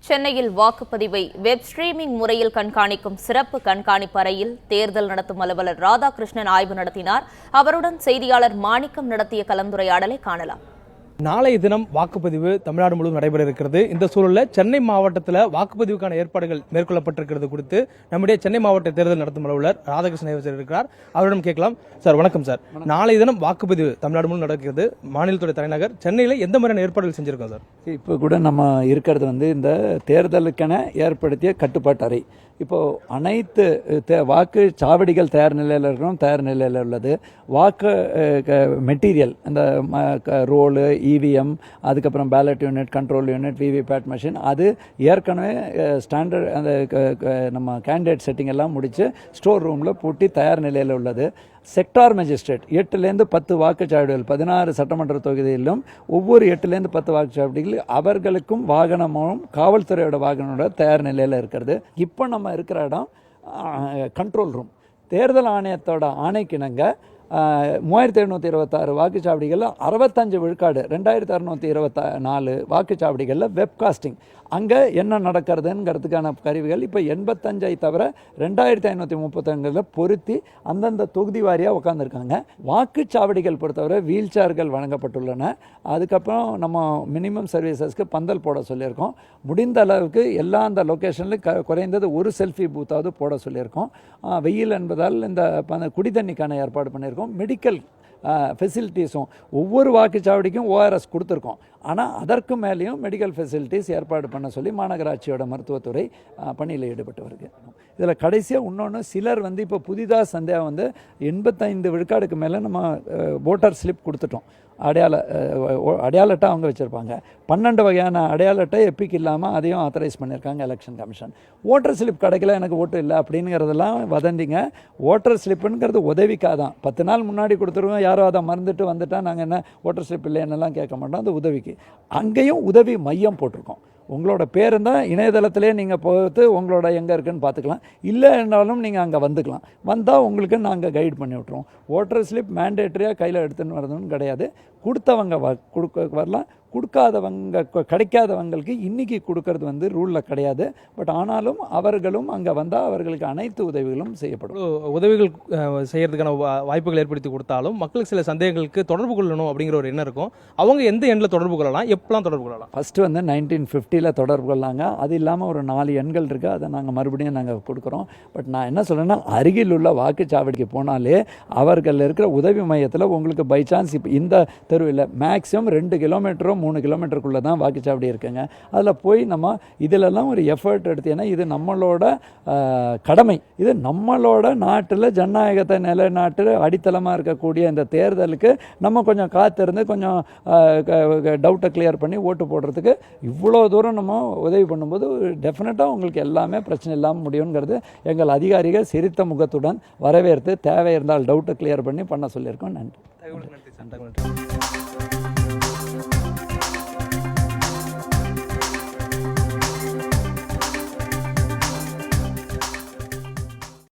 சென்னையில் வாக்குப்பதிவை web streaming முறையில் கண்காணிக்கும் சிறப்பு கண்காணிப்பு அறையில் தேர்தல் நடத்தும் அலுவலர் ராதாகிருஷ்ணன் ஆய்வு நடத்தினார். அவருடன் செய்தியாளர் மாணிக்கம் நடத்திய கலந்துரையாடலை காணலாம். நாளைய தினம் வாக்குப்பதிவு தமிழ்நாடு முழுவதும் நடைபெற இருக்கிறது. இந்த சூழலில் சென்னை மாவட்டத்தில் வாக்குப்பதிவுக்கான ஏற்பாடுகள் மேற்கொள்ளப்பட்டிருக்கிறது குறித்து நம்முடைய சென்னை மாவட்ட தேர்தல் நடத்தும் அலுவலர் ராதாகிருஷ்ணன் இருக்கிறார். அவரிடம் கேட்கலாம். சார் வணக்கம் சார். நாளைய தினம் வாக்குப்பதிவு தமிழ்நாடு முழுவதும் நடக்கிறது. மாநிலத்துடைய தலைநகர் சென்னையில் எந்த மாதிரியான ஏற்பாடுகள் செஞ்சிருக்கோம் சார்? இப்போ கூட நம்ம இருக்கிறது இந்த தேர்தலுக்கென ஏற்படுத்திய கட்டுப்பாட்டு அறை. இப்போது அனைத்து வாக்கு சாவடிகள் தயார் நிலையில் இருக்கணும், தயார் நிலையில் உள்ளது. வாக்கு மெட்டீரியல் அந்த ரோலு, இவிஎம், அதுக்கப்புறம் ballot unit, control unit, VVPAT machine, அது ஏற்கனவே ஸ்டாண்டர்ட் அந்த நம்ம கேண்டிடேட் செட்டிங் எல்லாம் முடித்து ஸ்டோர் ரூமில் பூட்டி தயார் நிலையில் உள்ளது. செக்டார் மேஜிஸ்ட்ரேட் 8லேருந்து 10 வாக்குச்சாவடிகள் 16 சட்டமன்ற தொகுதியிலும் ஒவ்வொரு 8லேருந்து 10 வாக்குச்சாவடிகள் அவர்களுக்கும் வாகனமும் காவல்துறையோட வாகனோட தயார் நிலையில் இருக்கிறது. இப்போ நம்ம இருக்கிற இடம் கண்ட்ரோல் ரூம். தேர்தல் ஆணையத்தோட ஆணைக்கிணங்க 3726 வாக்குச்சாவடிகளில் 65 விழுக்காடு 2624 வாக்குச்சாவடிகளில் வெப்காஸ்டிங். அங்கே என்ன நடக்கிறதுங்கிறதுக்கான கருவிகள் இப்போ 85 தவிர 2535 பொருத்தி அந்தந்த தொகுதி வாரியாக உட்காந்துருக்காங்க. வாக்குச்சாவடிகள் பொறுத்தவரை வீல் சேர்கள் வழங்கப்பட்டுள்ளன. அதுக்கப்புறம் நம்ம மினிமம் சர்வீசஸ்க்கு பந்தல் போட சொல்லியிருக்கோம். முடிந்த அளவுக்கு எல்லா அந்த லொக்கேஷன்லையும் குறைந்தது ஒரு செல்ஃபி பூத்தாவது போட சொல்லியிருக்கோம். வெயில் என்பதால் இந்த குடிதண்ணிக்கான ஏற்பாடு பண்ணியிருக்கோம். மெடிக்கல் ஃபெசிலிட்டிஸும் ஒவ்வொரு வாக்குச்சாவடிக்கும் ஓஆர்எஸ் கொடுத்துருக்கோம். ஆனால் அதற்கு மேலேயும் மெடிக்கல் ஃபெசிலிட்டிஸ் ஏற்பாடு பண்ண சொல்லி மாநகராட்சியோட மருத்துவத்துறை பணியில் ஈடுபட்டு வருது. இதில் கடைசியாக இன்னொன்று சிலர் இப்போ புதிதாக சந்தேகம் 85 விழுக்காடுக்கு மேலே நம்ம ஓட்டர் ஸ்லிப் கொடுத்துட்டோம். அடையாள அட்டை அவங்க வச்சுருப்பாங்க. 12 வகையான அடையாள அட்டை எப்பிக் இல்லாமல் அதையும் ஆத்தரைஸ் பண்ணியிருக்காங்க எலெக்ஷன் கமிஷன். ஓட்டர் ஸ்லிப் கிடைக்கல, எனக்கு ஓட்டு இல்லை அப்படிங்கிறதெல்லாம் வதந்திங்க. ஓட்டர் ஸ்லிப்புங்கிறது உதவிக்காக தான். 10 நாள் முன்னாடி கொடுத்துருவோம், யாரோ அதை மறந்துட்டு வந்துட்டால் நாங்கள் என்ன ஓட்டர் ஸ்லிப் இல்லைன்னெல்லாம் கேட்க மாட்டோம். அது உதவிக்கு. அங்கேயும் உதவி மையம் போட்டிருக்கோம். உங்களோட பேர் தான் இணையதளத்திலே நீங்கள் போட்டு உங்களோட எங்கே இருக்குன்னு பார்த்துக்கலாம். இல்லை என்றாலும் நீங்கள் அங்கே வந்துக்கலாம். வந்தால் உங்களுக்கு நாங்கள் கைட் பண்ணி விட்ருவோம். ஓட்டர் ஸ்லிப் மேண்டேட்டரியாக கையில் எடுத்துன்னு வரதுன்னு கிடையாது. கொடுத்தவங்க வரலாம், கொடுக்காதவங்க கிடைக்காதவங்களுக்கு இன்றைக்கி கொடுக்கறது ரூலில் கிடையாது. பட் ஆனாலும் அவர்களும் அங்கே வந்தால் அவர்களுக்கு அனைத்து உதவிகளும் செய்யப்படும். உதவிகள் செய்கிறதுக்கான வாய்ப்புகள் ஏற்படுத்தி கொடுத்தாலும் மக்களுக்கு சில சந்தேகங்களுக்கு தொடர்பு கொள்ளணும் அப்படிங்கிற ஒரு எண்ணம் இருக்கும். அவங்க எந்த எண்ணில் தொடர்பு கொள்ளலாம், எப்பெல்லாம் தொடர்பு கொள்ளலாம்? ஃபஸ்ட்டு 1950 தொடர்பு கொள்ளாங்க. அது இல்லாமல் ஒரு 4 எண்கள் இருக்குது. அதை நாங்கள் மறுபடியும் நாங்கள் கொடுக்குறோம். பட் நான் என்ன சொல்கிறேன்னா, அருகில் உள்ள வாக்குச்சாவடிக்கு போனாலே அவர்கள் இருக்கிற உதவி மையத்தில் உங்களுக்கு பை சான்ஸ் இப்போ இந்த தெருவில் மேக்ஸிமம் 2 கிலோமீட்டரோ 3 கிலோமீட்டருக்குள்ளே தான் வாக்குச்சாவடி இருக்குங்க. அதில் போய் நம்ம இதிலெல்லாம் ஒரு எஃபர்ட் எடுத்து, ஏன்னா இது நம்மளோட கடமை. இது நம்மளோட நாட்டில் ஜனநாயகத்தை நிலைநாட்டு அடித்தளமாக இருக்கக்கூடிய இந்த தேர்தலுக்கு நம்ம கொஞ்சம் காத்திருந்து கொஞ்சம் டவுட்டை கிளியர் பண்ணி ஓட்டு போடுறதுக்கு இவ்வளோ தூரம் நம்ம உதவி பண்ணும்போது டெஃபினட்டாக உங்களுக்கு எல்லாமே பிரச்சனை இல்லாமல் முடியுங்கிறது எங்கள் அதிகாரிகள் சிரித்த முகத்துடன் வரவேற்று தேவை இருந்தால் டவுட்டை கிளியர் பண்ண சொல்லியிருக்கோம். நன்றி.